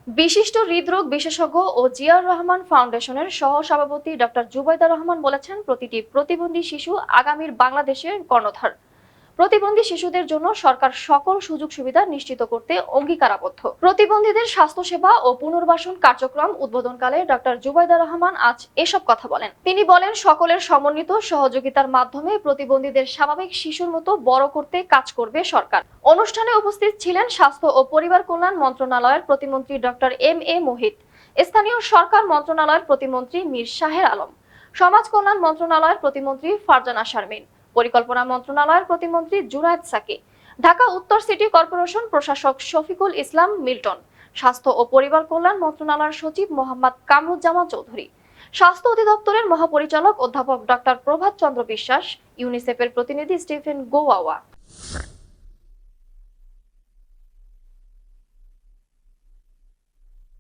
বিশিষ্ট হৃদরোগ বিশেষজ্ঞ ও জিয়াউর রহমান ফাউন্ডেশনের সহ-সভাপতি ডক্টর জুবাইদা রহমান বলেছেন, প্রতিটি প্রতিবন্ধী শিশু আগামীর বাংলাদেশের কর্ণধার। প্রতিবন্ধী শিশুদের জন্য সরকার সকল সুযোগ সুবিধা নিশ্চিত করতে অঙ্গীকারাবদ্ধ। প্রতিবন্ধীদের স্বাস্থ্যসেবা ও পুনর্বাসন কার্যক্রম উদ্বোধনকালে ডক্টর জুবাইদা রহমান আজ এসব কথা বলেন। তিনি বলেন, সকলের সমন্বিত সহযোগিতার মাধ্যমে প্রতিবন্ধীদের স্বাভাবিক শিশুর মতো বড় করতে কাজ করবে সরকার। অনুষ্ঠানে উপস্থিত ছিলেন স্বাস্থ্য ও পরিবার কল্যাণ মন্ত্রণালয়ের প্রতিমন্ত্রী ডক্টর এম.এ. মোহিত, স্থানীয় সরকার মন্ত্রণালয়ের প্রতিমন্ত্রী মীর শাহের আলম, সমাজ কল্যাণ মন্ত্রণালয়ের প্রতিমন্ত্রী ফারজানা শারমিন, পরিকল্পনা মন্ত্রণালয়ের প্রতিমন্ত্রী জুনায়েদ সাকি, ঢাকা উত্তর সিটি কর্পোরেশন প্রশাসক শফিকুল ইসলাম মিল্টন, স্বাস্থ্য ও পরিবার কল্যাণ মন্ত্রণালয়ের সচিব মোহাম্মদ কামরুজ্জামান চৌধুরী, স্বাস্থ্য অধিদপ্তরের মহাপরিচালক অধ্যাপক ডক্টর প্রভাত চন্দ্র বিশ্বাস, ইউনিসেফের প্রতিনিধি স্টিফেন গোওয়াওয়া।